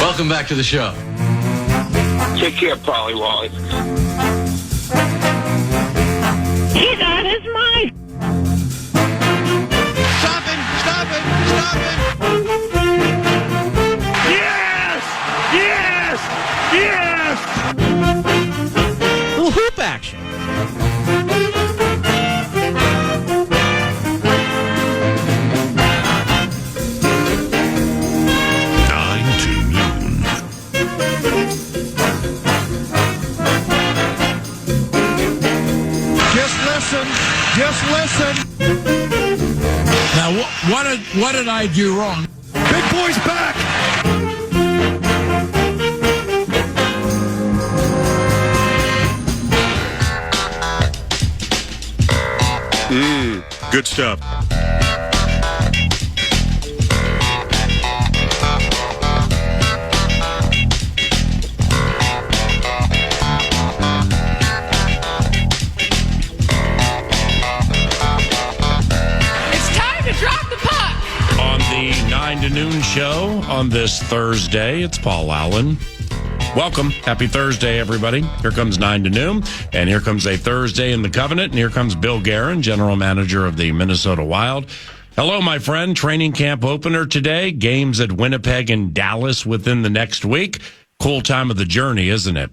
Welcome back to the show. Take care, Polly Wally. He's on his mind. Stop him! Stop him! Stop him! Yes! Yes! Yes! Little hoop action. Just listen. Now, what did I do wrong? Big boy's back. Good stuff. The 9 to noon show on this Thursday. It's Paul Allen. Welcome. Happy Thursday, everybody. Here comes 9 to noon, and here comes a Thursday in the Covenant, and here comes Bill Guerin, general manager of the Minnesota Wild. Hello, my friend. Training camp opener today. Games at Winnipeg and Dallas within the next week. Cool time of the journey, isn't it?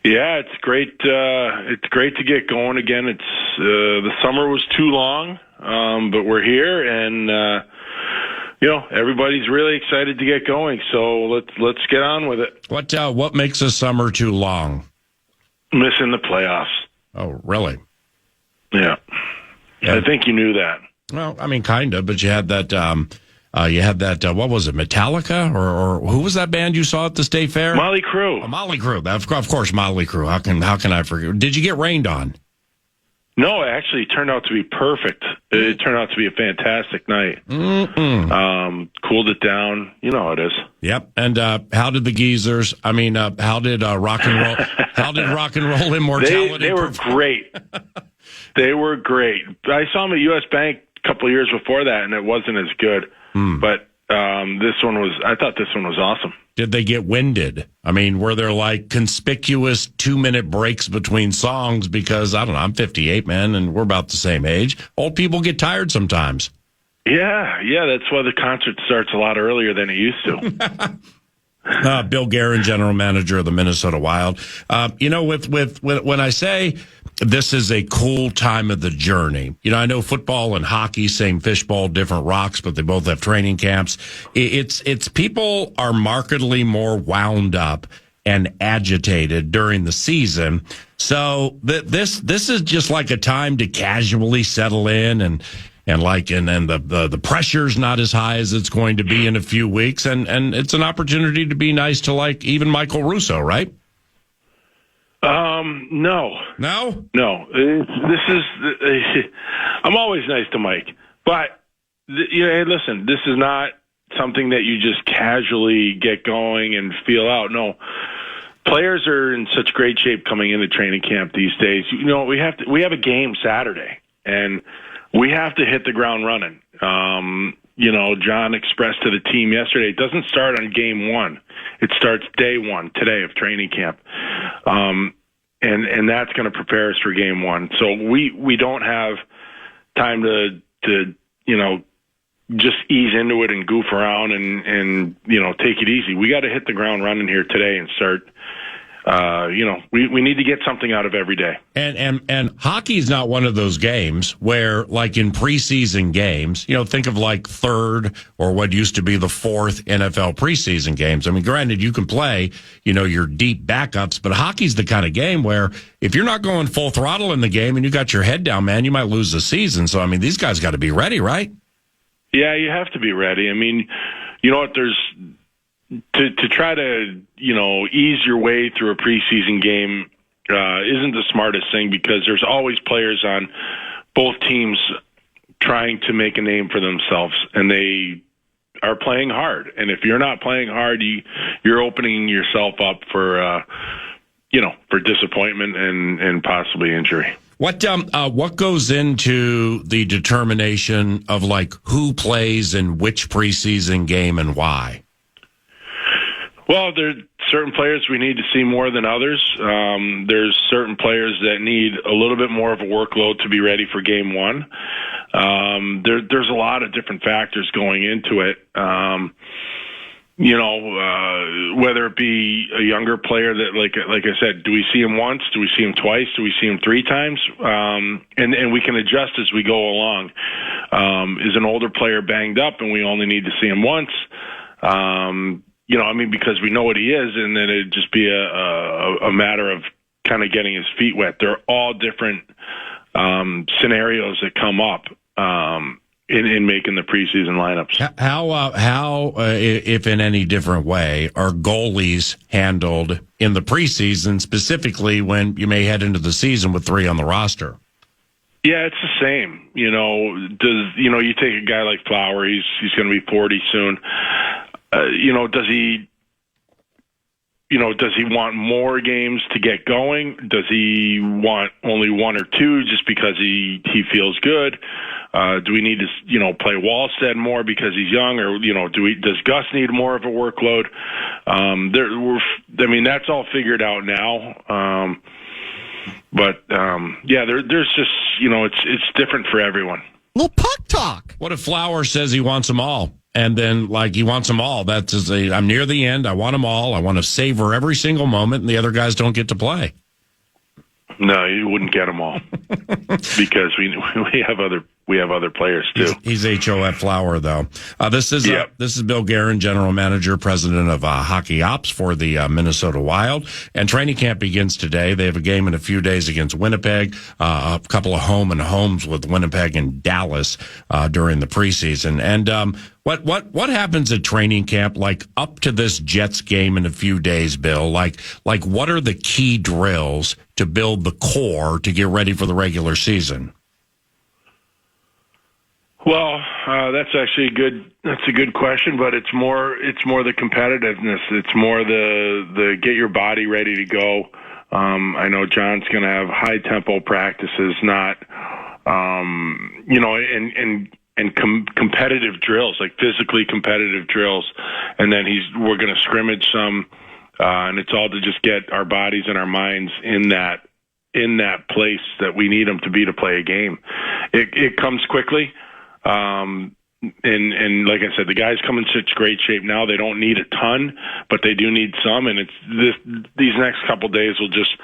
Yeah, it's great. It's great to get going again. It's the summer was too long, but we're here, and everybody's really excited to get going. So let's get on with it. What makes a summer too long? Missing the playoffs. Oh, really? Yeah. I think you knew that. Well, I mean, kind of, but you had that. What was it, Metallica, or who was that band you saw at the State Fair? Motley Crue. Oh, Motley Crue. Of course, Motley Crue. How can I forget? Did you get rained on? No, actually, it turned out to be perfect. It turned out to be a fantastic night. Cooled it down. You know how it is. Yep. And how did the Geezers? I mean, how did rock and roll? How did rock and roll immortality? They were great. They were great. I saw them at U.S. Bank a couple of years before that, and it wasn't as good. But I thought this one was awesome. Did they get winded? I mean, were there like conspicuous 2-minute breaks between songs? Because I don't know, I'm 58, man, and we're about the same age. Old people get tired sometimes. Yeah, that's why the concert starts a lot earlier than it used to. Bill Guerin, general manager of the Minnesota Wild. When I say this is a cool time of the journey, I know football and hockey, same fishbowl, different rocks, but they both have training camps. It's people are markedly more wound up and agitated during the season. So this is just like a time to casually settle in and the pressure's not as high as it's going to be in a few weeks, and it's an opportunity to be nice to like even Michael Russo, right? No. This is. I'm always nice to Mike, but hey, listen, this is not something that you just casually get going and feel out. No, players are in such great shape coming into training camp these days. We have a game Saturday, and we have to hit the ground running. John expressed to the team yesterday, it doesn't start on game one. It starts day one today of training camp. And that's going to prepare us for game one. So we don't have time to just ease into it and goof around and take it easy. We got to hit the ground running here today and start. We need to get something out of every day. And hockey is not one of those games where, like in preseason games, think of like third or what used to be the fourth NFL preseason games. I mean, granted, you can play, your deep backups, but hockey's the kind of game where if you're not going full throttle in the game and you got your head down, man, you might lose the season. So, I mean, these guys got to be ready, right? Yeah, you have to be ready. I mean, you know what, to try to, ease your way through a preseason game isn't the smartest thing, because there's always players on both teams trying to make a name for themselves, and they are playing hard. And if you're not playing hard, you're opening yourself up for disappointment and possibly injury. What goes into the determination of like who plays in which preseason game and why? Well, there's certain players we need to see more than others. There's certain players that need a little bit more of a workload to be ready for game one. There's a lot of different factors going into it. Whether it be a younger player that, like I said, do we see him once? Do we see him twice? Do we see him 3 times? And we can adjust as we go along. Is an older player banged up and we only need to see him once? Because we know what he is, and then it'd just be a matter of kind of getting his feet wet. They're all different scenarios that come up in making the preseason lineups. How, if in any different way, are goalies handled in the preseason, specifically when you may head into the season with 3 on the roster? Yeah, it's the same. You take a guy like Flower, he's going to be 40 soon. Does he want more games to get going? Does he want only 1 or 2 just because he feels good? Do we need to, play Wallstead more because he's young, or, does Gus need more of a workload? That's all figured out now. There's just, it's different for everyone. Little puck talk. What if Flower says he wants them all? And then, he wants them all. That's I'm near the end. I want them all. I want to savor every single moment, and the other guys don't get to play. No, you wouldn't get them all because we have other players too. He's HOF Flower, though. This is Bill Guerin, general manager, president of hockey ops for the Minnesota Wild. And training camp begins today. They have a game in a few days against Winnipeg, a couple of home and homes with Winnipeg and Dallas during the preseason. And what happens at training camp, up to this Jets game in a few days, Bill? Like what are the key drills to build the core to get ready for the regular season? Well, that's actually a good question, but it's more the competitiveness. It's more the get your body ready to go. I know John's going to have high tempo practices, not, competitive drills, like physically competitive drills. And then we're going to scrimmage some, and it's all to just get our bodies and our minds in that place that we need them to be to play a game. It comes quickly. And like I said, the guys come in such great shape now. They don't need a ton, but they do need some. And these next couple of days will just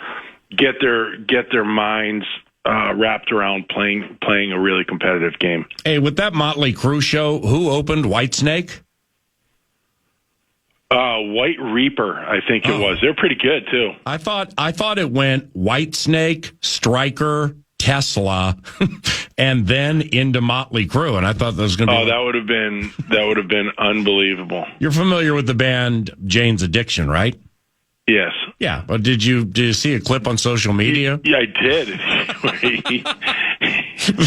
get their minds wrapped around playing a really competitive game. Hey, with that Motley Crue show, who opened Whitesnake? White Reaper, I think it was. They're pretty good too. I thought it went Whitesnake, Stryker, Tesla, and then into Motley Crue, and I thought that was going to be. That would have been unbelievable. You're familiar with the band Jane's Addiction, right? Yes. Yeah, but did you see a clip on social media? Yeah, I did.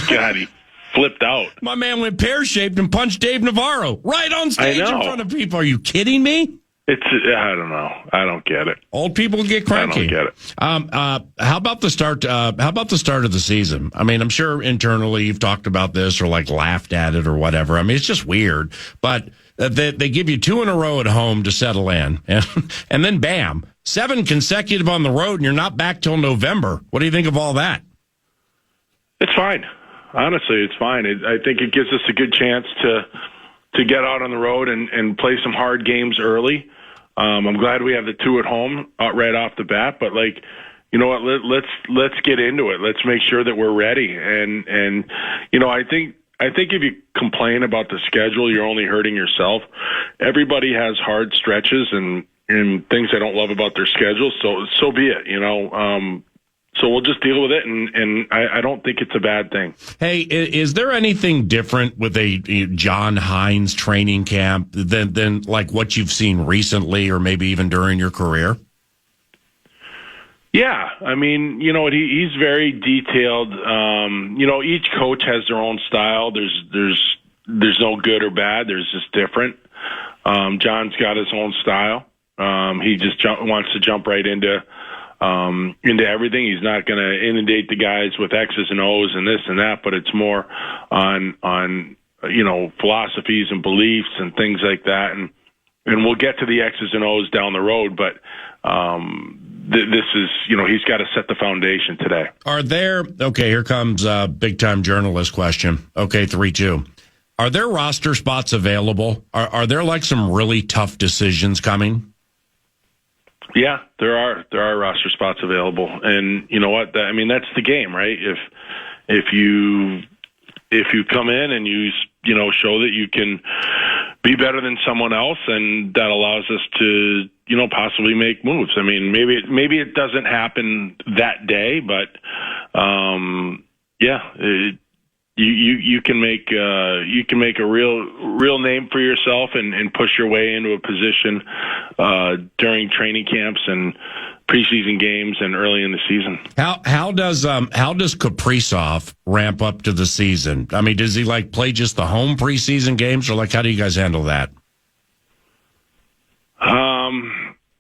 God, he flipped out. My man went pear-shaped and punched Dave Navarro right on stage in front of people. Are you kidding me? I don't know. I don't get it. Old people get cranky. I don't get it. How about the start? How about the start of the season? I mean, I'm sure internally you've talked about this or laughed at it or whatever. I mean, it's just weird. But they give you 2 in a row at home to settle in, and then bam, 7 consecutive on the road, and you're not back till November. What do you think of all that? It's fine. Honestly, it's fine. I think it gives us a good chance to get out on the road and play some hard games early. I'm glad we have the 2 at home right off the bat, but you know what? Let's get into it. Let's make sure that we're ready. And I think if you complain about the schedule, you're only hurting yourself. Everybody has hard stretches and things they don't love about their schedule. So be it. So we'll just deal with it, and I don't think it's a bad thing. Hey, is there anything different with a John Hines training camp than what you've seen recently or maybe even during your career? Yeah, I mean, he's very detailed. Each coach has their own style. There's no good or bad. There's just different. John's got his own style. He just wants to jump right into everything. He's not going to inundate the guys with X's and O's and this and that, but it's more on philosophies and beliefs and things like that. And and we'll get to the X's and O's down the road, but this is, he's got to set the foundation today. Are there, okay, here comes a big-time journalist question. Okay, 3-2. Are there roster spots available? Are there like some really tough decisions coming? Yeah, there are roster spots available. And you know what? That's the game, right? If you come in and you show that you can be better than someone else, and that allows us to, possibly make moves. Maybe it doesn't happen that day, but you can make a real name for yourself and push your way into a position during training camps and preseason games and early in the season. How does Kaprizov ramp up to the season? Does he play just the home preseason games, or how do you guys handle that?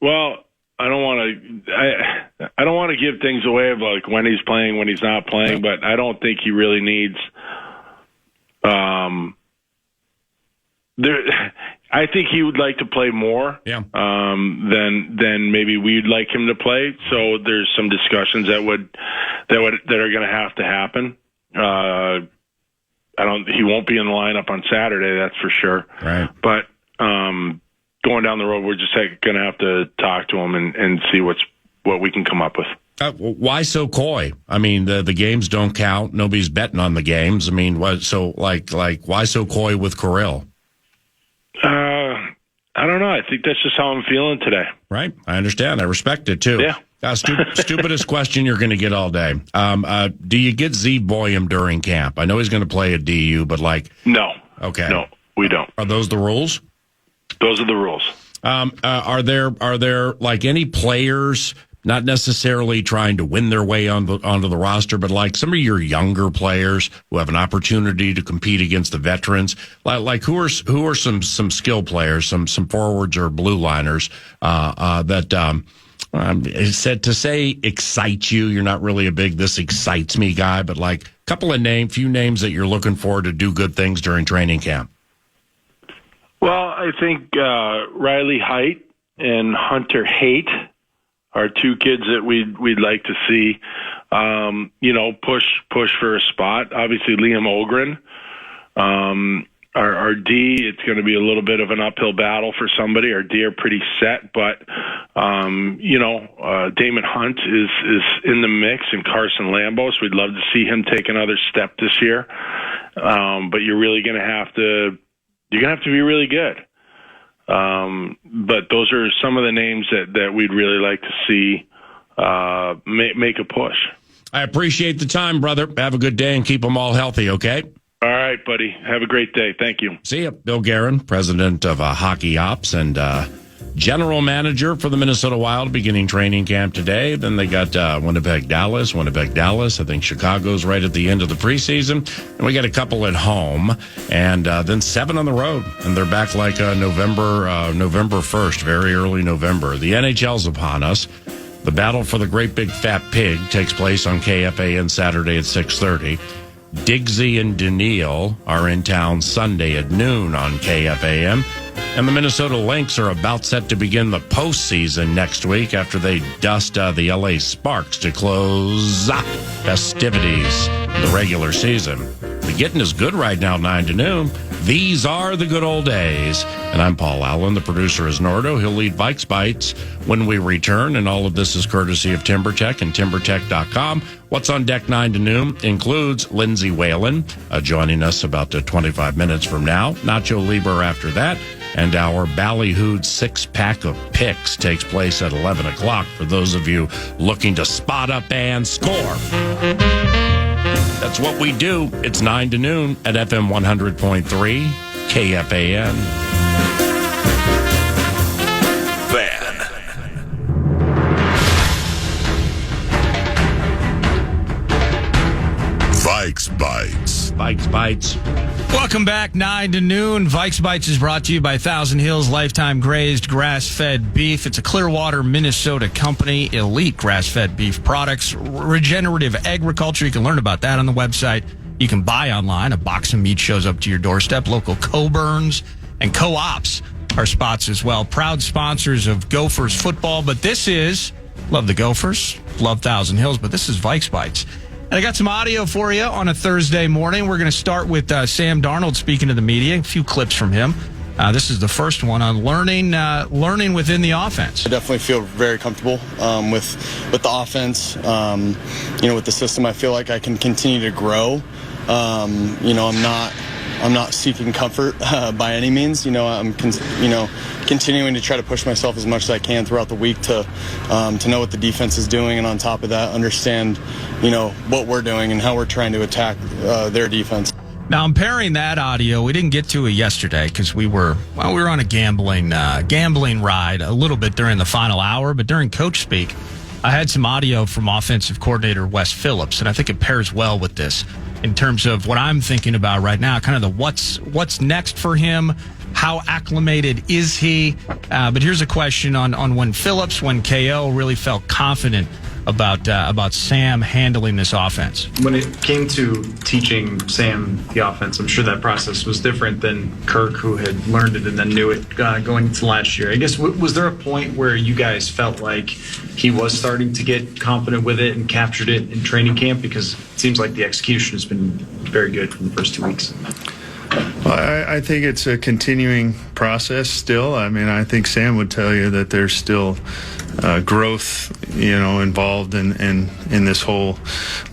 Well, I don't want to give things away of when he's playing, when he's not playing, but I don't think he really needs. I think he would like to play more. Yeah. Than maybe we'd like him to play. So there's some discussions that are going to happen. He won't be in the lineup on Saturday, that's for sure. Right. But going down the road, we're just going to have to talk to him and see what we can come up with. Why so coy? The games don't count. Nobody's betting on the games. Why so coy with Kirill? I don't know. I think that's just how I'm feeling today. Right. I understand. I respect it too. Yeah. Stupidest question you're going to get all day. Do you get Z Boyum during camp? I know he's going to play at DU, but no. Okay. No, we don't. Are those the rules? Those are the rules. Are there any players, not necessarily trying to win their way onto the roster, but some of your younger players who have an opportunity to compete against the veterans? Who are some skill players, some forwards or blue liners that said to say excite you? You're not really a big "this excites me" guy, but few names that you're looking for to do good things during training camp. Well, I think Riley Height and Hunter Haight are two kids that we'd like to see, push for a spot. Obviously, Liam Ogren, our D. It's going to be a little bit of an uphill battle for somebody. Our D are pretty set, but Damon Hunt is in the mix, and Carson Lambos. We'd love to see him take another step this year, but you're really going to have to. You're going to have to be really good. But those are some of the names that we'd really like to see make a push. I appreciate the time, brother. Have a good day and keep them all healthy, okay? All right, buddy. Have a great day. Thank you. See ya. Bill Guerin, president of Hockey Ops and general manager for the Minnesota Wild, beginning training camp today. Then they got Winnipeg, Dallas. I think Chicago's right at the end of the preseason. And we got a couple at home, and then 7 on the road. And they're back November 1st, very early November. The NHL's upon us. The battle for the Great Big Fat Pig takes place on KFAN Saturday at 6:30. Diggsy and Daniil are in town Sunday at noon on KFAN. And the Minnesota Lynx are about set to begin the postseason next week after they dust the LA Sparks to close festivities in the regular season. The getting is good right now, 9 to noon. These are the good old days. And I'm Paul Allen. The producer is Nordo. He'll lead Vikes Bites when we return. And all of this is courtesy of TimberTech and TimberTech.com. What's on deck 9 to noon includes Lindsay Whalen joining us about 25 minutes from now. Nacho Libre after that. And our Ballyhooed 6-pack of picks takes place at 11 o'clock for those of you looking to spot up and score. That's what we do. It's 9 to noon at FM 100.3 KFAN. Vikes Bites. Vikes Bites. Welcome back, 9 to noon. Vikes Bites is brought to you by Thousand Hills Lifetime Grazed Grass-Fed Beef. It's a Clearwater, Minnesota company. Elite grass-fed beef products. Regenerative agriculture. You can learn about that on the website. You can buy online. A box of meat shows up to your doorstep. Local co-burns and co-ops our spots as well. Proud sponsors of Gophers football, but this is, love the Gophers, love Thousand Hills, but this is Vikes Bites. And I got some audio for you on a Thursday morning. We're going to start with Sam Darnold speaking to the media, a few clips from him. This is the first one on learning within the offense. I definitely feel very comfortable with the offense. With the system, I feel like I can continue to grow. I'm not seeking comfort by any means. I'm continuing to try to push myself as much as I can throughout the week to know what the defense is doing, and on top of that, understand what we're doing and how we're trying to attack their defense. Now, I'm pairing that audio. We didn't get to it yesterday because we were on a gambling ride a little bit during the final hour. But during coach speak, I had some audio from offensive coordinator Wes Phillips, and I think it pairs well with this in terms of what I'm thinking about right now, kind of the what's next for him, how acclimated is he? But here's a question on when KO really felt confident about Sam handling this offense. When it came to teaching Sam the offense, I'm sure that process was different than Kirk, who had learned it and then knew it going into last year. I guess, was there a point where you guys felt like he was starting to get confident with it and captured it in training camp? Because it seems like the execution has been very good for the first 2 weeks. Well, I think it's a continuing process still. I mean, I think Sam would tell you that there's still growth, involved in this whole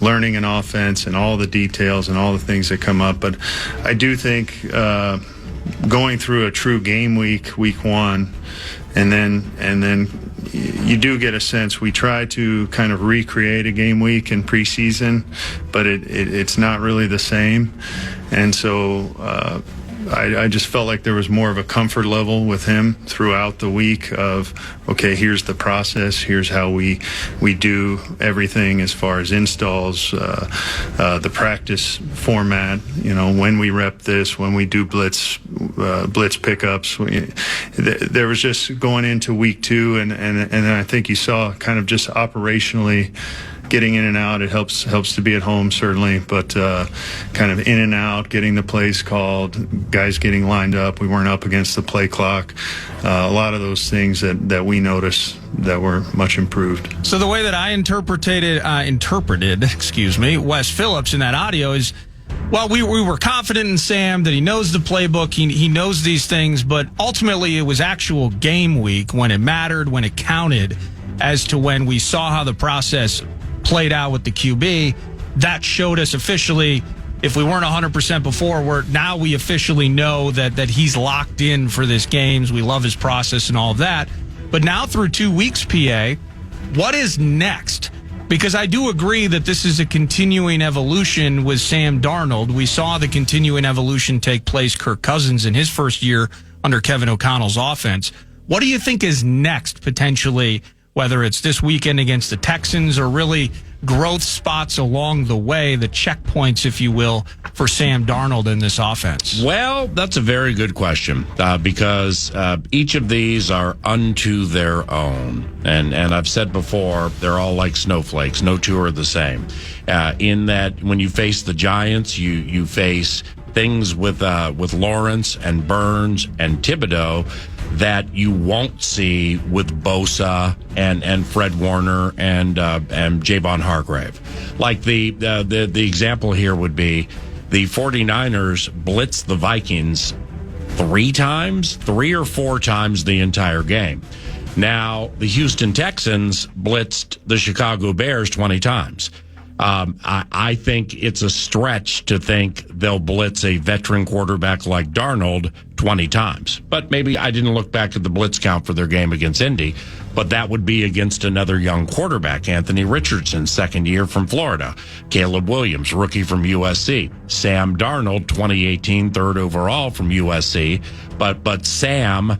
learning an offense and all the details and all the things that come up. But I do think going through a true game week one, and then you do get a sense. We try to kind of recreate a game week in preseason, but it's not really the same. And so I just felt like there was more of a comfort level with him throughout the week of, okay, here's the process, here's how we do everything as far as installs, the practice format, when we rep this, when we do blitz pickups. There was just going into week 2, and I think you saw kind of just operationally getting in and out. It helps to be at home, certainly, but kind of in and out, getting the plays called, guys getting lined up. We weren't up against the play clock. A lot of those things that we noticed that were much improved. So the way that I interpreted, Wes Phillips in that audio is, well, we were confident in Sam that he knows the playbook, he knows these things, but ultimately it was actual game week when it mattered, when it counted, as to when we saw how the process played out with the QB. That showed us officially, if we weren't 100% before, we officially know that he's locked in for this games. We love his process and all of that. But now through 2 weeks, PA, what is next? Because I do agree that this is a continuing evolution with Sam Darnold. We saw the continuing evolution take place, Kirk Cousins, in his first year under Kevin O'Connell's offense. What do you think is next, potentially, whether it's this weekend against the Texans or really growth spots along the way, the checkpoints, if you will, for Sam Darnold in this offense? Well, that's a very good question because each of these are unto their own. And I've said before, they're all like snowflakes. No two are the same. In that when you face the Giants, you face things with Lawrence and Burns and Thibodeau that you won't see with Bosa and Fred Warner and Javon Hargrave. Like the example here would be the 49ers blitzed the Vikings 3 or 4 times the entire game. Now, the Houston Texans blitzed the Chicago Bears 20 times. I think it's a stretch to think they'll blitz a veteran quarterback like Darnold 20 times. But maybe I didn't look back at the blitz count for their game against Indy, but that would be against another young quarterback, Anthony Richardson, second year from Florida, Caleb Williams, rookie from USC, Sam Darnold, 2018, third overall from USC. But Sam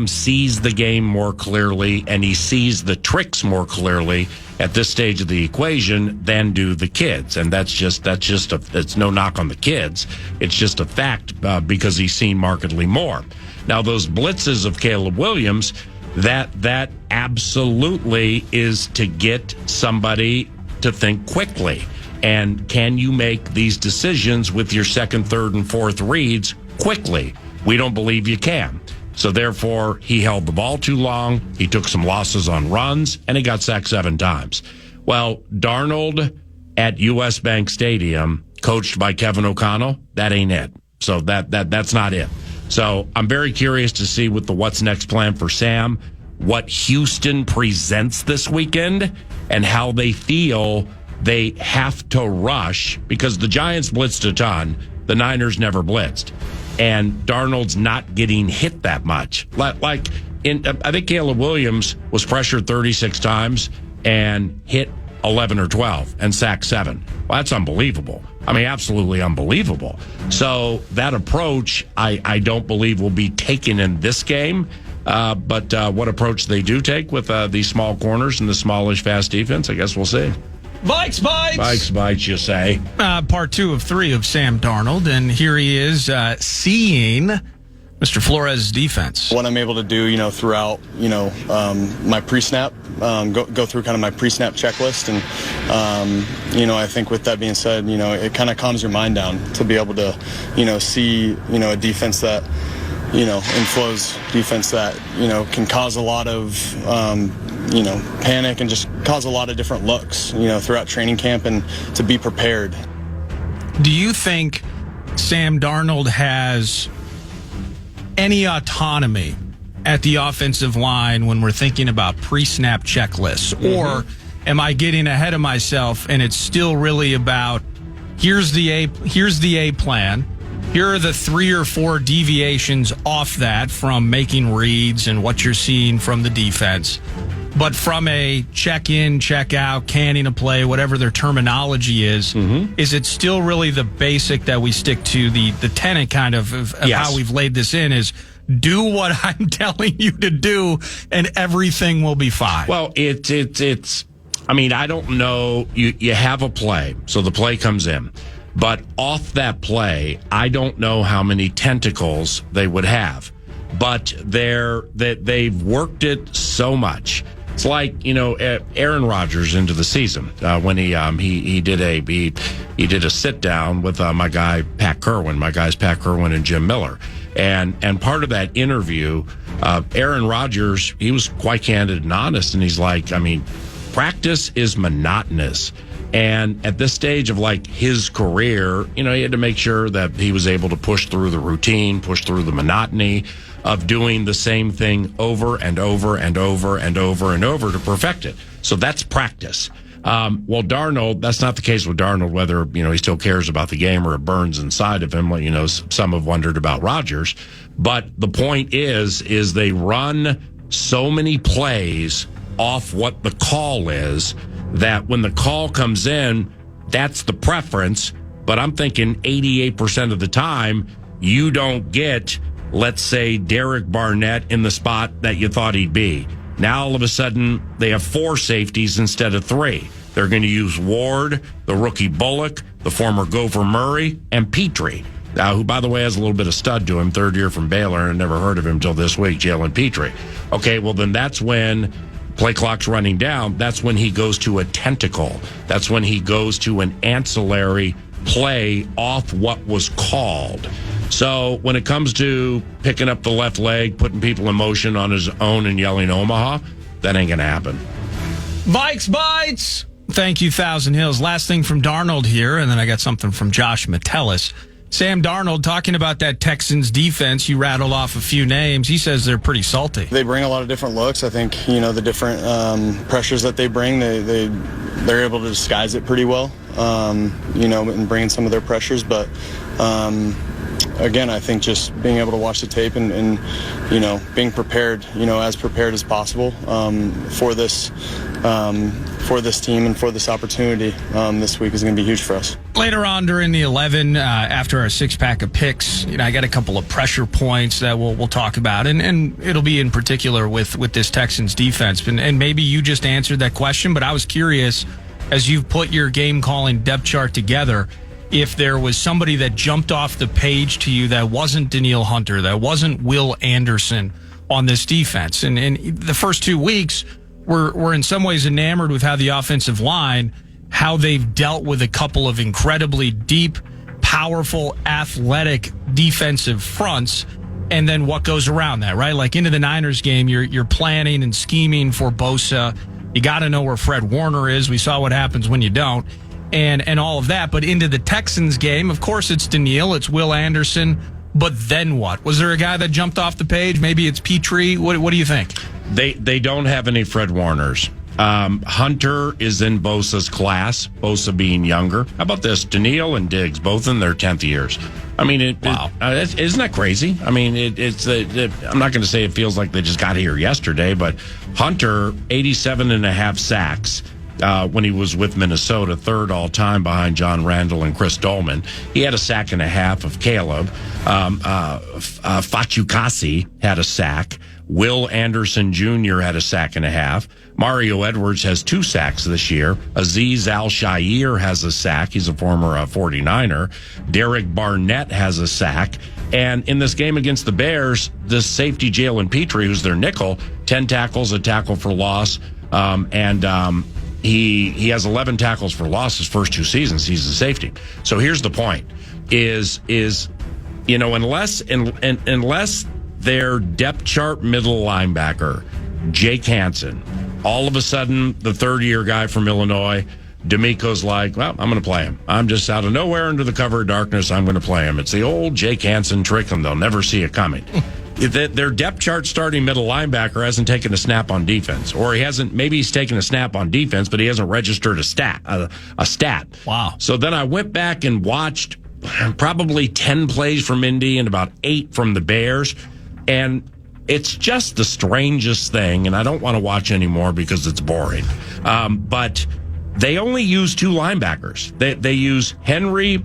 sees the game more clearly, and he sees the tricks more clearly at this stage of the equation than do the kids. And it's no knock on the kids. It's just a fact because he's seen markedly more. Now, those blitzes of Caleb Williams, that absolutely is to get somebody to think quickly. And can you make these decisions with your second, third, and fourth reads quickly? We don't believe you can. So therefore, he held the ball too long. He took some losses on runs, and he got sacked 7 times. Well, Darnold at U.S. Bank Stadium, coached by Kevin O'Connell, that ain't it. So that's not it. So I'm very curious to see with the what's next plan for Sam, what Houston presents this weekend, and how they feel they have to rush, because the Giants blitzed a ton. The Niners never blitzed. And Darnold's not getting hit that much. I think Caleb Williams was pressured 36 times and hit 11 or 12 and sacked 7. Well, that's unbelievable. I mean, absolutely unbelievable. So that approach, I don't believe will be taken in this game. But what approach they do take with these small corners and the smallish, fast defense, I guess we'll see. Vikes Bites! Vikes Bites, you say. Part 2 of 3 of Sam Darnold, and here he is seeing Mr. Flores' defense. What I'm able to do, throughout, my pre-snap, go through kind of my pre-snap checklist. And, I think with that being said, it kind of calms your mind down to be able to, see, a defense that, in Flo's defense that, can cause a lot of, panic and just cause a lot of different looks, throughout training camp, and to be prepared. Do you think Sam Darnold has any autonomy at the offensive line when we're thinking about pre-snap checklists? Or am I getting ahead of myself and it's still really about here's the A plan, here are the 3 or 4 deviations off that from making reads and what you're seeing from the defense, but from a check in, check out, canning a play, whatever their terminology is it still really the basic that we stick to, the tenet kind of yes. how we've laid this in is do what I'm telling you to do and everything will be fine? Well, it's I mean, I don't know. You have a play, so the play comes in. But off that play, I don't know how many tentacles they would have. But they've worked it so much. It's like, Aaron Rodgers into the season when he did a sit down with my guy Pat Kerwin, my guys Pat Kerwin and Jim Miller, and part of that interview, Aaron Rodgers, he was quite candid and honest, and he's like, I mean, practice is monotonous. And at this stage of his career, he had to make sure that he was able to push through the routine, push through the monotony of doing the same thing over and over and over and over and over to perfect it. So that's practice. Well, Darnold, that's not the case with Darnold, whether, he still cares about the game or it burns inside of him. Some have wondered about Rodgers. But the point is they run so many plays off what the call is that when the call comes in, that's the preference. But I'm thinking 88% of the time, you don't get, let's say, Derek Barnett in the spot that you thought he'd be. Now, all of a sudden, they have 4 safeties instead of 3. They're going to use Ward, the rookie Bullock, the former Gopher Murray, and Petrie, who, by the way, has a little bit of stud to him, 3rd year from Baylor, and never heard of him until this week, Jalen Petrie. Okay, well, then that's when play clock's running down. That's when he goes to a tentacle. That's when he goes to an ancillary play off what was called. So when it comes to picking up the left leg, putting people in motion on his own and yelling Omaha, that ain't going to happen. Vikes Bites! Thank you, Thousand Hills. Last thing from Darnold here, and then I got something from Josh Metellus. Sam Darnold talking about that Texans defense. You rattled off a few names. He says they're pretty salty. They bring a lot of different looks. I think, the different pressures that they bring, they're able to disguise it pretty well, and bring in some of their pressures. But, again, I think just being able to watch the tape and being prepared, as prepared as possible for this team and for this opportunity this week is going to be huge for us. Later on during the 11, after our 6-pack of picks, I got a couple of pressure points that we'll talk about, and it'll be in particular with this Texans defense. And maybe you just answered that question, but I was curious, as you've put your game calling depth chart together, if there was somebody that jumped off the page to you that wasn't Danielle Hunter, that wasn't Will Anderson on this defense. And the first 2 weeks, we're in some ways enamored with how the offensive line, how they've dealt with a couple of incredibly deep, powerful, athletic defensive fronts. and then what goes around that, right? Like into the Niners game, you're planning and scheming for Bosa. You got to know where Fred Warner is. We saw what happens when you don't, and all of that. But into the Texans game, of course, it's Daniil, it's Will Anderson. But then what? Was there a guy that jumped off the page? Maybe it's Petrie. What do you think? They don't have any Fred Warners. Hunter is in Bosa's class, Bosa being younger. How about this? Daniil and Diggs, both in their 10th years. I mean, wow. Isn't that crazy? I mean, I'm not going to say it feels like they just got here yesterday, but Hunter, 87.5 sacks. When he was with Minnesota, third all-time behind John Randall and Chris Dolman. He had a sack and a half of Caleb. Fatukasi had a sack. Will Anderson Jr. had a sack and a half. Mario Edwards has 2 sacks this year. Azeez Al-Shaair has a sack. He's a former 49er. Derek Barnett has a sack. And in this game against the Bears, the safety Jalen Petrie, who's their nickel, 10 tackles, a tackle for loss, He has 11 tackles for loss his first 2 seasons. He's a safety. So here's the point: is unless their depth chart middle linebacker Jake Hansen, all of a sudden the third-year guy from Illinois, D'Amico's like, well, I'm going to play him. I'm just out of nowhere under the cover of darkness. I'm going to play him. It's the old Jake Hansen trick, and they'll never see it coming. Their depth chart starting middle linebacker hasn't taken a snap on defense, or maybe he's taken a snap on defense, but he hasn't registered a stat. Wow. So then I went back and watched probably 10 plays from Indy and about 8 from the Bears, and it's just the strangest thing, and I don't want to watch anymore because it's boring. But they only use 2 linebackers. They use Henry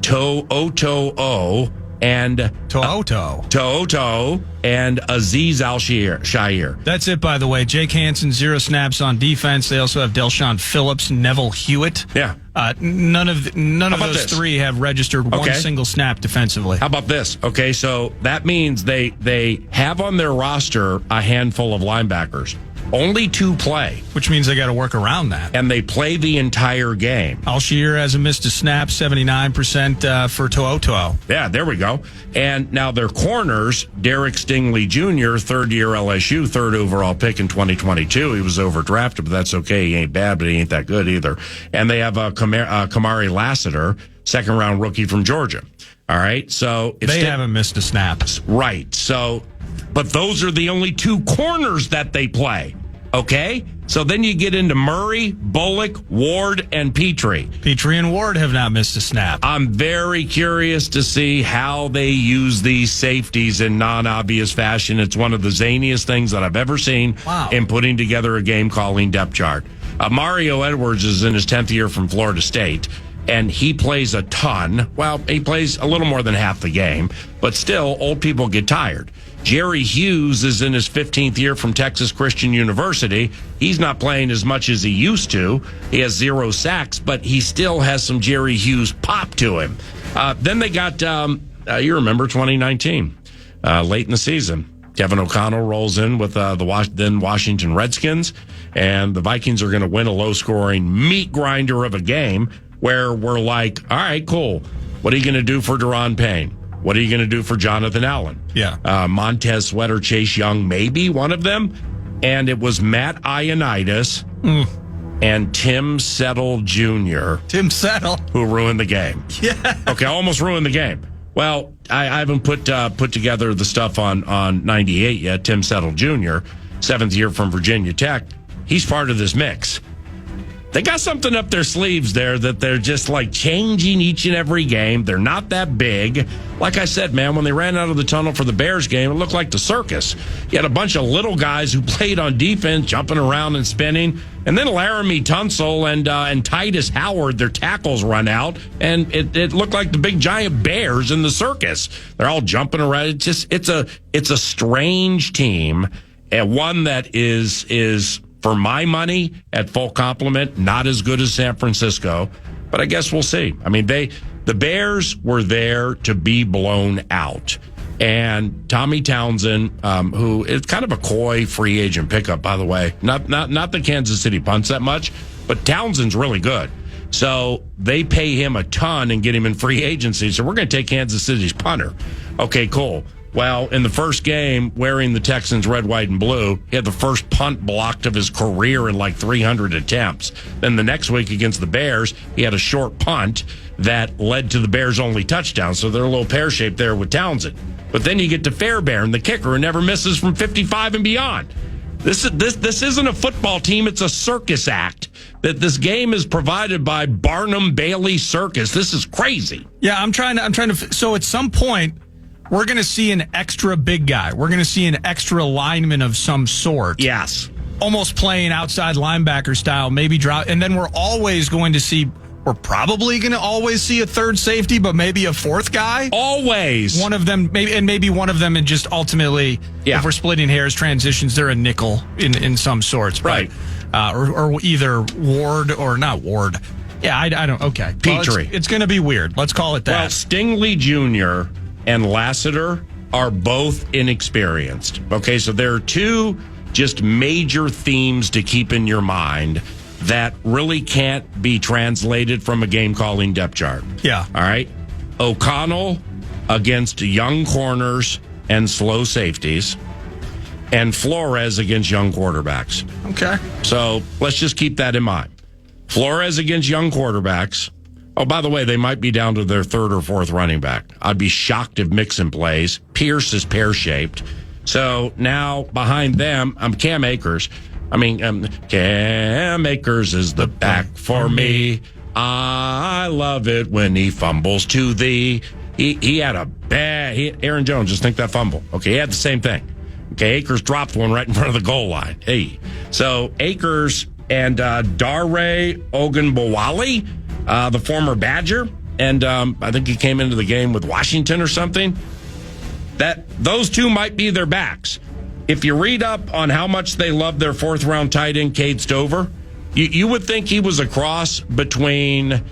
To'oto'o and To'oto and Azeez Al-Shaair. That's it, by the way. Jake Hansen, 0 snaps on defense. They also have Delshon Phillips, Neville Hewitt. Yeah. None of those 3 have registered one single snap defensively. How about this? Okay, so that means they have on their roster a handful of linebackers. Only 2 play. Which means they got to work around that. And they play the entire game. Al-Shaair hasn't missed a snap, 79% for To'oto'o. Yeah, there we go. And now their corners, Derek Stingley Jr., third-year LSU, 3rd overall pick in 2022. He was overdrafted, but that's okay. He ain't bad, but he ain't that good either. And they have Kamari Lassiter, 2nd-round rookie from Georgia. All right, so they haven't missed a snap. Right, so, but those are the only 2 corners that they play. Okay? So then you get into Murray, Bullock, Ward, and Petrie. Petrie and Ward have not missed a snap. I'm very curious to see how they use these safeties in non-obvious fashion. It's one of the zaniest things that I've ever seen in putting together a game calling depth chart. Mario Edwards is in his 10th year from Florida State, and he plays a ton. Well, he plays a little more than half the game, but still, old people get tired. Jerry Hughes is in his 15th year from Texas Christian University. He's not playing as much as he used to. He has 0 sacks, but he still has some Jerry Hughes pop to him. Then they got, you remember 2019, late in the season. Kevin O'Connell rolls in with the then Washington Redskins, and the Vikings are going to win a low-scoring meat grinder of a game where we're like, all right, cool. What are you going to do for Daron Payne? What are you going to do for Jonathan Allen? Yeah. Montez Sweater, Chase Young, maybe one of them. And it was Matt Ioannidis and Tim Settle Jr. Tim Settle. Who ruined the game. Yeah. Okay, almost ruined the game. Well, I haven't put together the stuff on 98 yet. Tim Settle Jr., 7th year from Virginia Tech. He's part of this mix. They got something up their sleeves there that they're just like changing each and every game. They're not that big. Like I said, man, when they ran out of the tunnel for the Bears game, it looked like the circus. You had a bunch of little guys who played on defense, jumping around and spinning. And then Laramie Tunsil and Titus Howard, their tackles run out. And it looked like the big giant bears in the circus. They're all jumping around. It's a strange team. And one that is for my money, at full complement, not as good as San Francisco, but I guess we'll see. I mean, the Bears were there to be blown out. And Tommy Townsend, who is kind of a coy free agent pickup, by the way, not the Kansas City punts that much, but Townsend's really good. So they pay him a ton and get him in free agency. So we're going to take Kansas City's punter. Okay, cool. Well, in the first game, wearing the Texans red, white, and blue, he had the first punt blocked of his career in like 300 attempts. Then the next week against the Bears, he had a short punt that led to the Bears' only touchdown. So they're a little pear-shaped there with Townsend. But then you get to Fairbairn, the kicker, who never misses from 55 and beyond. This isn't a football team. It's a circus act. That this game is provided by Barnum Bailey Circus. This is crazy. Yeah, I'm trying to. So at some point, we're going to see an extra big guy. We're going to see an extra lineman of some sort. Yes. Almost playing outside linebacker style, maybe drop. And then we're always going to see, we're probably going to always see a third safety, but maybe a fourth guy. Always. One of them, maybe one of them, and just ultimately, if we're splitting hairs, transitions, they're a nickel in some sorts. Right. Or either Ward or not Ward. Yeah, I don't. Okay. Petrie. Well, it's going to be weird. Let's call it that. Well, Stingley Jr. and Lassiter are both inexperienced. Okay, so there are two just major themes to keep in your mind that really can't be translated from a game calling depth chart. Yeah. All right. O'Connell against young corners and slow safeties, and Flores against young quarterbacks. Okay. So let's just keep that in mind. Flores against young quarterbacks. Oh, by the way, they might be down to their third or fourth running back. I'd be shocked if Mixon plays. Pierce is pear-shaped. So now behind them, Cam Akers. Cam Akers is the back for me. I love it when he fumbles to thee. He had a bad... Aaron Jones, just think that fumble. Okay, he had the same thing. Okay, Akers dropped one right in front of the goal line. Hey. So Akers and Dare Ogunbowale, the former Badger, and I think he came into the game with Washington or something. Those two might be their backs. If you read up on how much they love their fourth-round tight end, Cade Stover, you would think he was a cross between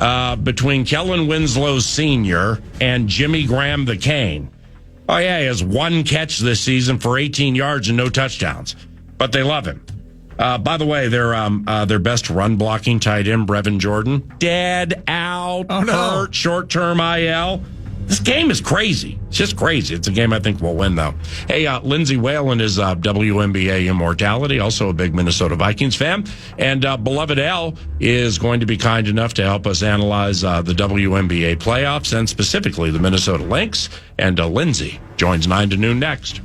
Kellen Winslow Sr. and Jimmy Graham the Cane. Oh, yeah, he has one catch this season for 18 yards and no touchdowns. But they love him. By the way, their best run-blocking tight end, Brevin Jordan, dead out, hurt, short-term IL. This game is crazy. It's just crazy. It's a game I think we'll win, though. Hey, Lindsay Whalen is WNBA Immortality, also a big Minnesota Vikings fan. And beloved L is going to be kind enough to help us analyze the WNBA playoffs and specifically the Minnesota Lynx. And Lindsay joins 9 to noon next.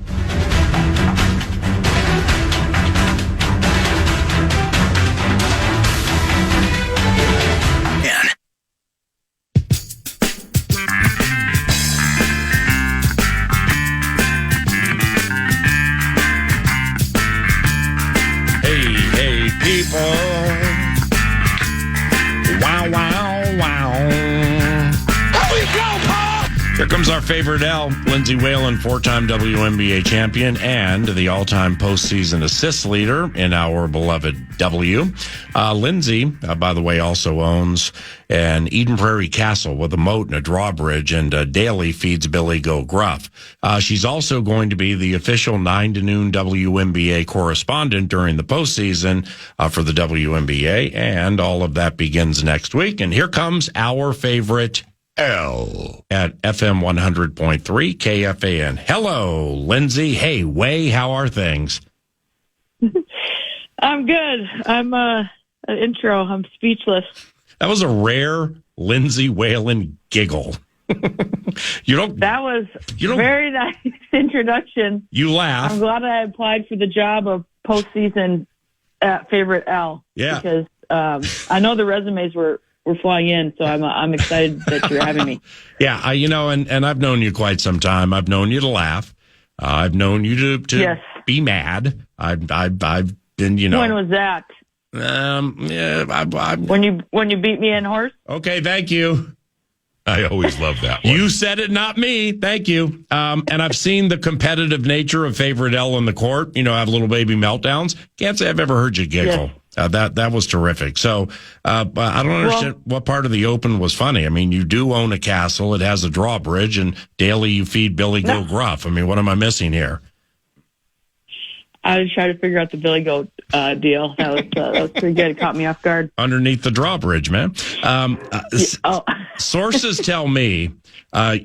Here comes our favorite L, Lindsay Whalen, four-time WNBA champion and the all-time postseason assists leader in our beloved W. Lindsay, by the way, also owns an Eden Prairie Castle with a moat and a drawbridge and daily feeds Billy Go Gruff. She's also going to be the official 9 to noon WNBA correspondent during the postseason for the WNBA, and all of that begins next week. And here comes our favorite L at FM 100.3 KFAN. Hello, Lindsay. Hey, Way, how are things? I'm good. I'm an intro. I'm speechless. That was a rare Lindsay Whalen giggle. That was very nice introduction. You laugh. I'm glad I applied for the job of postseason favorite L. Yeah. Because I know the resumes were flying in, so I'm excited that you're having me. Yeah, and I've known you quite some time. I've known you to laugh. I've known you to yes. be mad. I've been, When was that? When you beat me in horse? Okay, thank you. I always love that one. You said it, not me. Thank you. And I've seen the competitive nature of favorite L in the court. Have little baby meltdowns. Can't say I've ever heard you giggle. Yes. That was terrific. So I don't understand what part of the Open was funny. I mean, you do own a castle. It has a drawbridge, and daily you feed Billy Go Gruff. I mean, what am I missing here? I was trying to figure out the Billy Goat deal. That was pretty good. It caught me off guard. Underneath the drawbridge, man. Sources tell me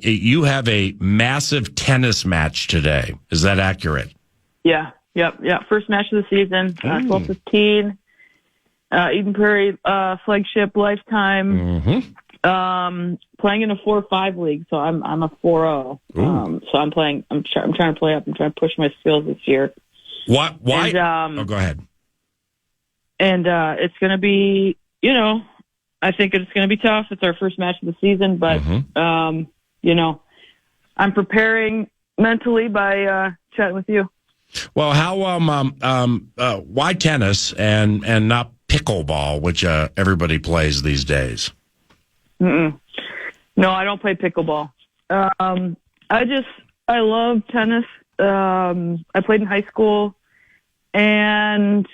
you have a massive tennis match today. Is that accurate? Yeah. Yep. First match of the season. 12:15. Eden Prairie flagship Lifetime. Playing in a 4-5 league, so I'm a 4-0. So I'm playing. I'm trying to play up. I'm trying to push my skills this year. What? Why? And, go ahead. And it's going to be, I think it's going to be tough. It's our first match of the season, but I'm preparing mentally by chatting with you. Well, how why tennis and not pickleball, which everybody plays these days? No, I don't play pickleball. I love tennis. I played in high school, and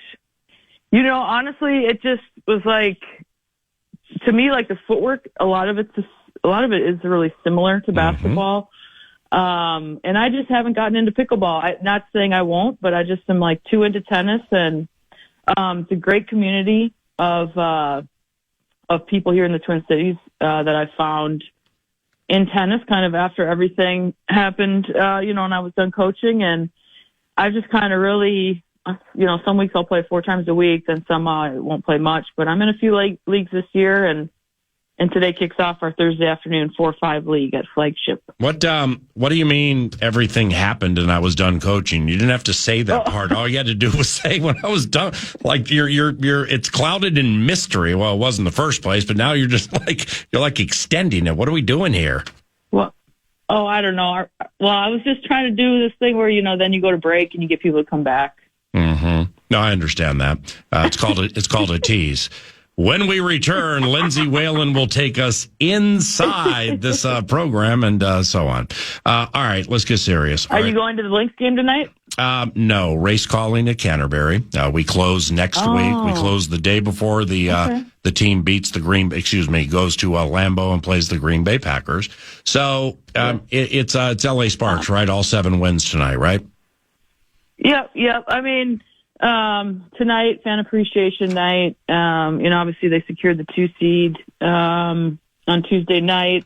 honestly, it just was like, to me, like the footwork. A lot of it is really similar to basketball. And I just haven't gotten into pickleball. Not saying I won't, but I just am like too into tennis, and it's a great community of people here in the Twin Cities that I found in tennis kind of after everything happened, and I was done coaching, and I just kind of really, some weeks I'll play 4 times a week, and some I won't play much, but I'm in a few leagues this year, and today kicks off our Thursday afternoon 4-5 league at Flagship. What do you mean everything happened and I was done coaching? You didn't have to say that part. All you had to do was say when I was done. Like you're it's clouded in mystery. Well, it wasn't in the first place, but now you're just you're extending it. What are we doing here? Well, I don't know. Well, I was just trying to do this thing where then you go to break and you get people to come back. Mm-hmm. No, I understand that. It's called a tease. When we return, Lindsay Whalen will take us inside this program and so on. All right, let's get serious. Are you going to the Lynx game tonight? No, race calling at Canterbury. We close next week. We close the day before the team beats the goes to Lambeau and plays the Green Bay Packers. So it's LA Sparks, right? All 7 wins tonight, right? Yep. I mean, tonight, fan appreciation night. Obviously they secured the 2 seed on Tuesday night.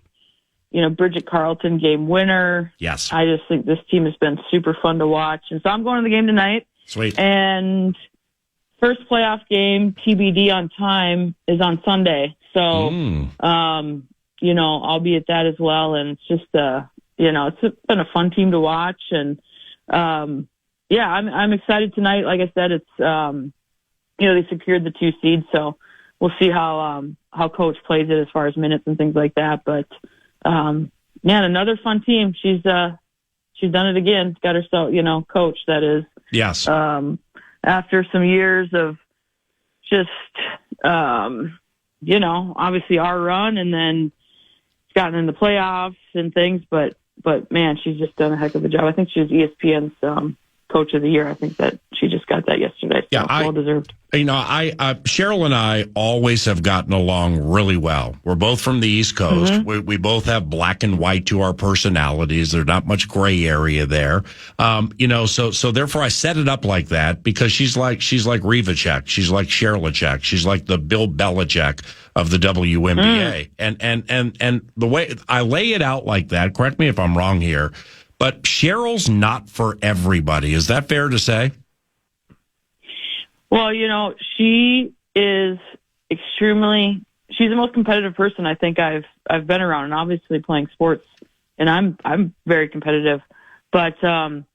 Bridget Carlton game winner. Yes. I just think this team has been super fun to watch. And so I'm going to the game tonight. Sweet. And first playoff game, TBD on time, is on Sunday. So, I'll be at that as well. And it's just, it's been a fun team to watch. And, I'm excited tonight. Like I said, it's, they secured the 2 seed. So we'll see how coach plays it as far as minutes and things like that. But, another fun team. She's done it again. Got herself, coach that is. Yes. After some years of just, obviously our run, and then gotten in the playoffs and things, but man, she's just done a heck of a job. I think she was ESPN's, coach of the year. I think that she just got that yesterday. So yeah, well deserved. Cheryl and I always have gotten along really well. We're both from the East Coast. Mm-hmm. We both have black and white to our personalities. There's not much gray area there. So therefore I set it up like that because she's like Rivacek. She's like Sherlicek. She's like the Bill Belichick of the WNBA. And the way I lay it out like that, correct me if I'm wrong here, but Cheryl's not for everybody. Is that fair to say? Well, she is she's the most competitive person I think I've been around, and obviously playing sports, and I'm very competitive. But you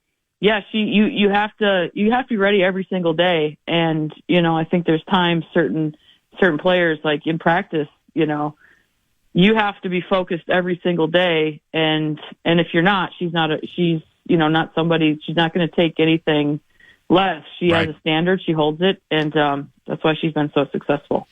have to be ready every single day. And I think there's times certain players, like in practice, you have to be focused every single day. And if you're not, she's not somebody, she's not going to take anything less. She has a standard, she holds it, and that's why she's been so successful.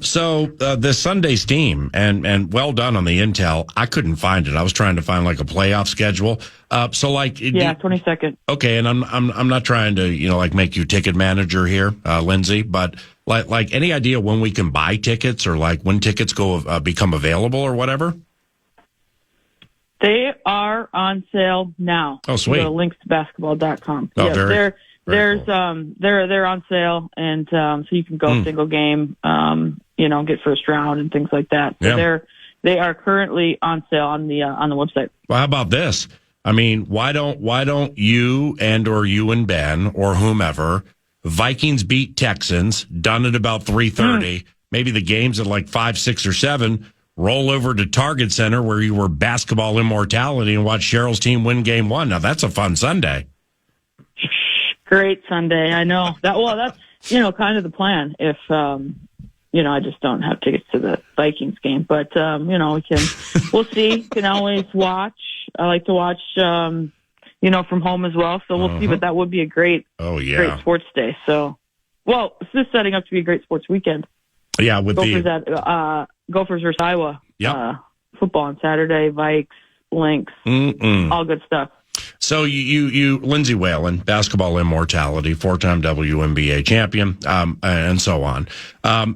So the Sunday's team, and well done on the intel. I couldn't find it. I was trying to find a playoff schedule. 22nd. Okay, and I'm not trying to make you ticket manager here, Lindsay, but like any idea when we can buy tickets or when tickets become available or whatever? They are on sale now. Oh, sweet. Go to lynxbasketball.com. Oh, There's cool. they're on sale, and so you can go single game, get first round and things like that. So they are currently on sale on the website. Well, how about this? I mean, why don't you or you and Ben or whomever, Vikings beat Texans, done at about 3:30. Maybe the game's at like 5, 6, or 7. Roll over to Target Center where you were basketball immortality and watch Cheryl's team win game 1. Now that's a fun Sunday. Great Sunday. I know that. Well, that's kind of the plan. If I just don't have tickets to the Vikings game, but we'll see. Can always watch. I like to watch, from home as well. So we'll see. But that would be a great sports day. So, it's just setting up to be a great sports weekend. Yeah, with Gophers versus Iowa. Yeah, football on Saturday. Vikes, Lynx, all good stuff. So you Lindsay Whalen, basketball immortality, 4-time WNBA champion, and so on.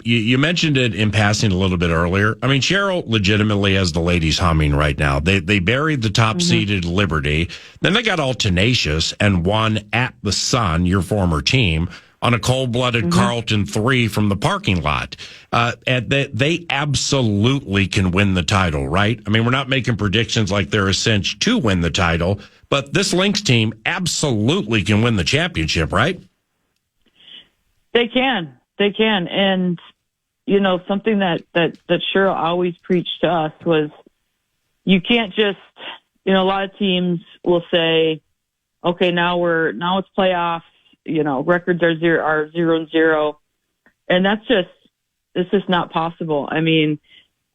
You mentioned it in passing a little bit earlier. I mean, Cheryl legitimately has the ladies humming right now. They buried the top seeded Liberty. Then they got all tenacious and won at the Sun, your former team, on a cold-blooded Carlton 3 from the parking lot. And they absolutely can win the title, right? I mean, we're not making predictions like they're a cinch to win the title, but this Lynx team absolutely can win the championship, right? They can. And, something that Cheryl always preached to us was you can't just, a lot of teams will say, okay, now it's playoffs. Records are 0-0, and it's just not possible. I mean,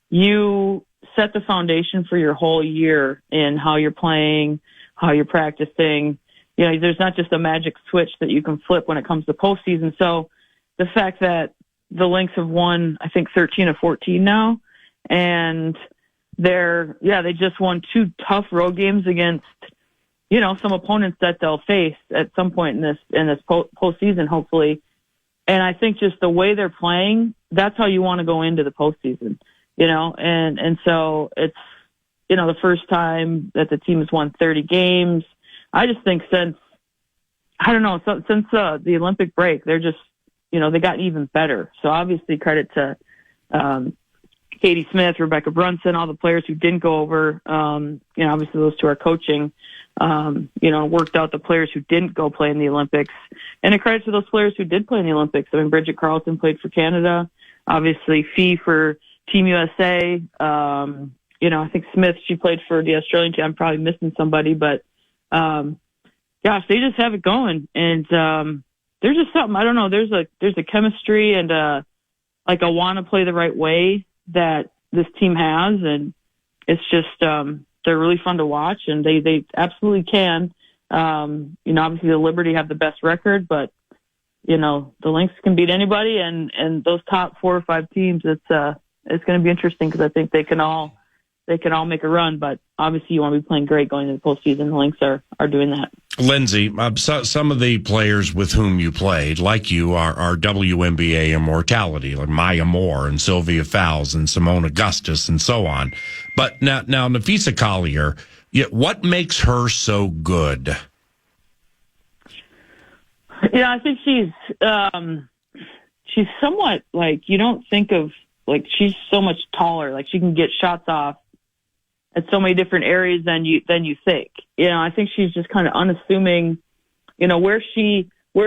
you set the foundation for your whole year in how you're playing, how you're practicing. There's not just a magic switch that you can flip when it comes to postseason. So the fact that the Lynx have won, I think 13 of 14 now, and they just won 2 tough road games against some opponents that they'll face at some point in this postseason, hopefully. And I think just the way they're playing, that's how you want to go into the postseason, and so it's, the first time that the team has won 30 games. I just think since the Olympic break, they're just, they got even better. So obviously credit to, Katie Smith, Rebecca Brunson, all the players who didn't go over, obviously those two are coaching, worked out the players who didn't go play in the Olympics. And a credit to those players who did play in the Olympics. I mean, Bridget Carlton played for Canada, obviously Fee for Team USA. I think Smith, she played for the Australian team. I'm probably missing somebody, but, gosh, they just have it going. And, there's just something, I don't know, there's a chemistry and, a want to play the right way that this team has. And it's just, they're really fun to watch, and they absolutely can. Obviously the Liberty have the best record, but the Lynx can beat anybody, and those top 4 or 5 teams, it's going to be interesting because I think they can all make a run. But obviously you want to be playing great going into the postseason. The Lynx are doing that. Lindsay, some of the players with whom you played, like you, are WNBA immortality, like Maya Moore and Sylvia Fowles and Simone Augustus and so on. But now Nafisa Collier, what makes her so good? I think she's somewhat like, you don't think of, like, she's so much taller. Like, she can get shots off at so many different areas than you think. I think she's just kind of unassuming, where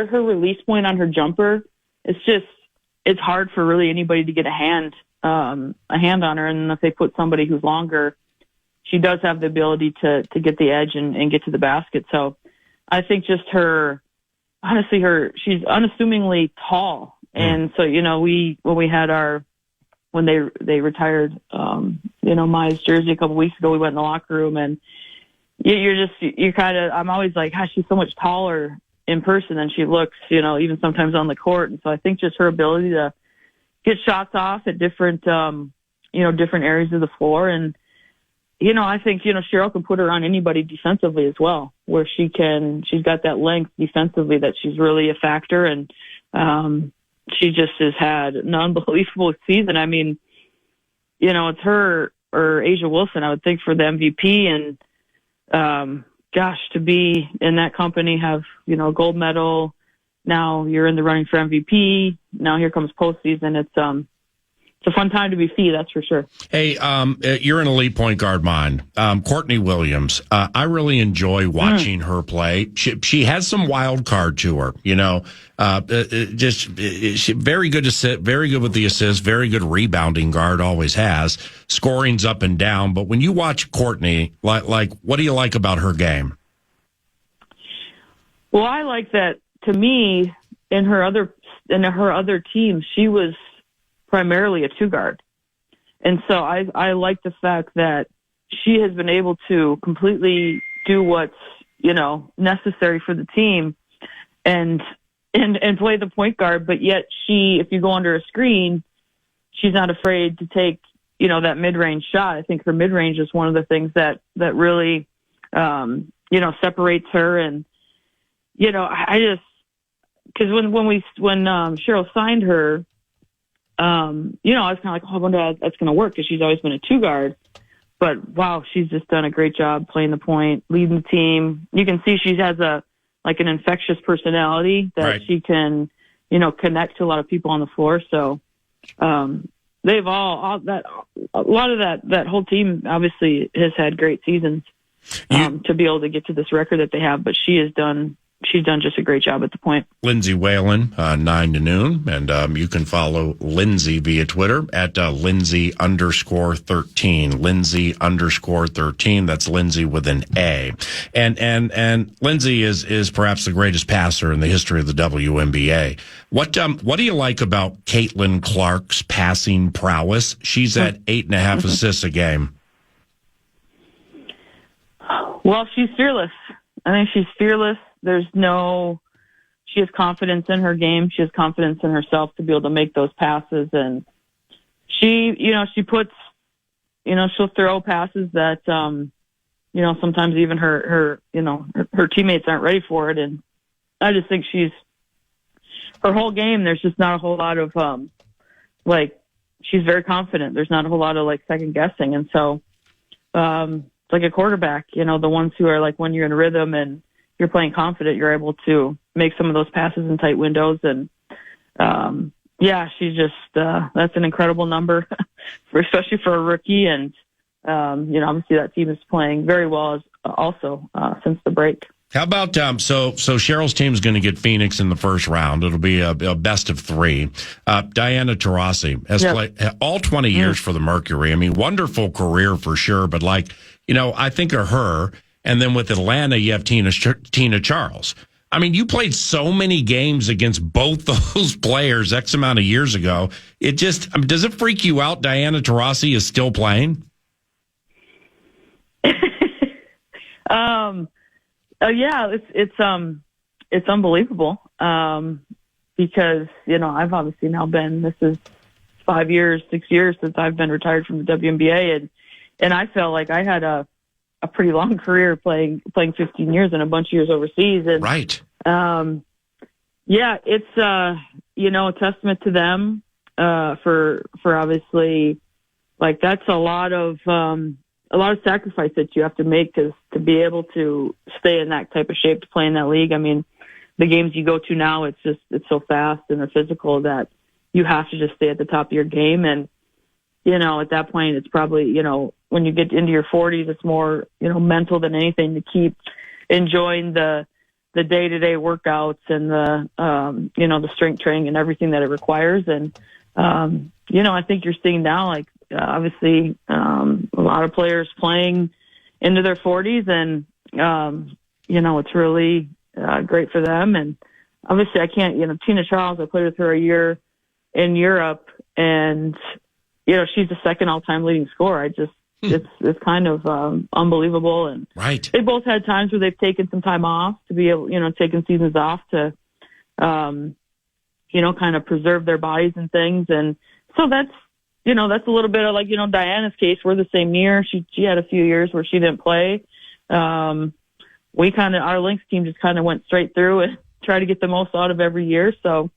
her release point on her jumper, it's hard for really anybody to get a hand on her. And if they put somebody who's longer, she does have the ability to get the edge and get to the basket. So I think just she's unassumingly tall. And so, when they retired, Maya's jersey a couple weeks ago, we went in the locker room, and I'm always like, gosh, she's so much taller in person than she looks, even sometimes on the court. And so I think just her ability to get shots off at different areas of the floor. And, I think, Cheryl can put her on anybody defensively as well, where she's got that length defensively that she's really a factor. And, she just has had an unbelievable season. I mean, it's her or Asia Wilson, I would think, for the MVP. And, to be in that company, have, a gold medal, Now you're in the running for MVP. Now here comes postseason. It's a fun time to be Fee, that's for sure. Hey, you're an elite point guard mind. Courtney Williams, I really enjoy watching her play. She has some wild card to her, she very good to sit, very good with the assist, very good rebounding guard, always has. Scoring's up and down. But when you watch Courtney, like what do you like about her game? Well, I like that, to me, in her other team, she was primarily a 2-guard. And so I like the fact that she has been able to completely do what's, necessary for the team and play the point guard. But yet if you go under a screen, she's not afraid to take, that mid-range shot. I think her mid-range is one of the things that really, separates her. And, because when Cheryl signed her, I was kind of like, I wonder how that's going to work because she's always been a 2-guard. But wow, she's just done a great job playing the point, leading the team. You can see she has an infectious personality that she can, connect to a lot of people on the floor. So they've all that a lot of that whole team obviously has had great seasons to be able to get to this record that they have. But she's done just a great job at the point. Lindsay Whalen, 9 to noon. And you can follow Lindsay via Twitter at Lindsay_13. Lindsay_13. That's Lindsay with an A. And Lindsay is perhaps the greatest passer in the history of the WNBA. What do you like about Caitlin Clark's passing prowess? She's at 8.5 assists a game. Well, she's fearless. I think she's fearless. She has confidence in her game. She has confidence in herself to be able to make those passes. And she'll throw passes that, sometimes even her teammates aren't ready for it. And I just think her whole game, there's just not a whole lot of, she's very confident. There's not a whole lot of second guessing. And so, like a quarterback, the ones who are when you're in rhythm and you're playing confident, you're able to make some of those passes in tight windows. And, she's just, that's an incredible number, especially for a rookie. And, obviously that team is playing very well also since the break. How about, so Cheryl's team is going to get Phoenix in the first round. It'll be a best of 3. Diana Taurasi has played all 20 years for the Mercury. I mean, wonderful career for sure. But I think of her. And then with Atlanta, you have Tina Charles. I mean, you played so many games against both those players X amount of years ago. It just, does it freak you out Diana Taurasi is still playing? It's unbelievable. Because, I've obviously now this is 6 years since I've been retired from the WNBA. And I felt like I had a pretty long career playing 15 years and a bunch of years overseas. And, right. It's, a testament to them, for obviously, that's a lot of sacrifice that you have to make to be able to stay in that type of shape to play in that league. I mean, the games you go to now, it's so fast and they're physical that you have to just stay at the top of your game. And, at that point, it's probably, when you get into your 40s, it's more, mental than anything to keep enjoying the day-to-day workouts and the strength training and everything that it requires. And, I think you're seeing now, obviously, a lot of players playing into their 40s and, it's really great for them. And obviously I can't, Tina Charles, I played with her a year in Europe and, she's the second all-time leading scorer. It's kind of unbelievable. And they both had times where they've taken some time off to be able, taken seasons off to, kind of preserve their bodies and things. And so that's a little bit of Diana's case. We're the same year. She had a few years where she didn't play. Our Lynx team just kind of went straight through and tried to get the most out of every year. So,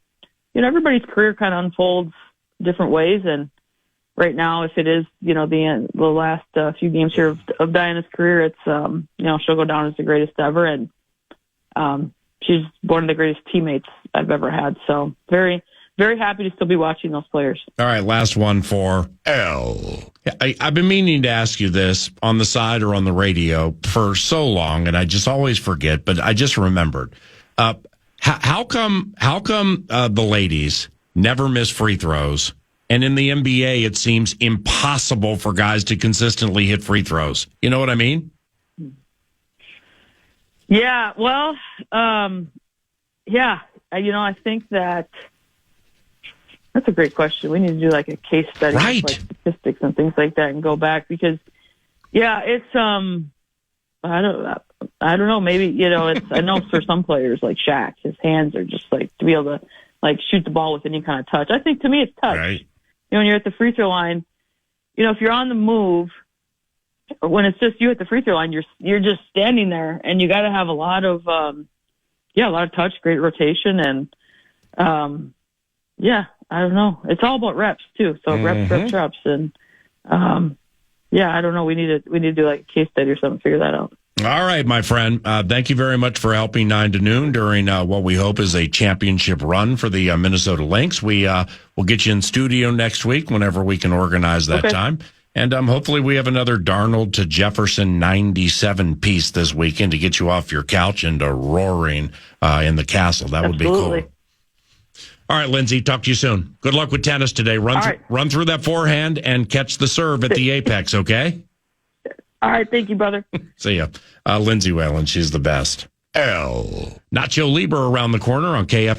everybody's career kind of unfolds different ways. And right now, if it is, the last few games here of Diana's career, it's, she'll go down as the greatest ever. And, she's one of the greatest teammates I've ever had. So very, very happy to still be watching those players. All right, last one for L. I've been meaning to ask you this on the side or on the radio for so long, and I just always forget, but I just remembered. How come the ladies never miss free throws? And in the NBA, it seems impossible for guys to consistently hit free throws. You know what I mean? Yeah, well, I think that's a great question. We need to do like a case study, right, with, like, statistics and things like that, and go back because, yeah, it's I don't know. Maybe it's I know for some players like Shaq, his hands are just like to be able to like shoot the ball with any kind of touch. I think to me it's touch. Right. When you're at the free throw line, if you're on the move, when it's just you at the free throw line, you're just standing there, and you got to have a lot of touch, great rotation, and I don't know. It's all about reps too. So reps, and I don't know. We need to do like a case study or something, figure that out. All right, my friend. Thank you very much for helping 9 to noon during what we hope is a championship run for the Minnesota Lynx. We'll get you in studio next week whenever we can organize that time. And hopefully we have another Darnold to Jefferson 97 piece this weekend to get you off your couch and roaring in the castle. That would be cool. All right, Lindsay, talk to you soon. Good luck with tennis today. Run through that forehand and catch the serve at the apex, okay? All right, thank you, brother. See ya. Lindsay Whalen, she's the best. L. Nacho Libre around the corner on KFAN.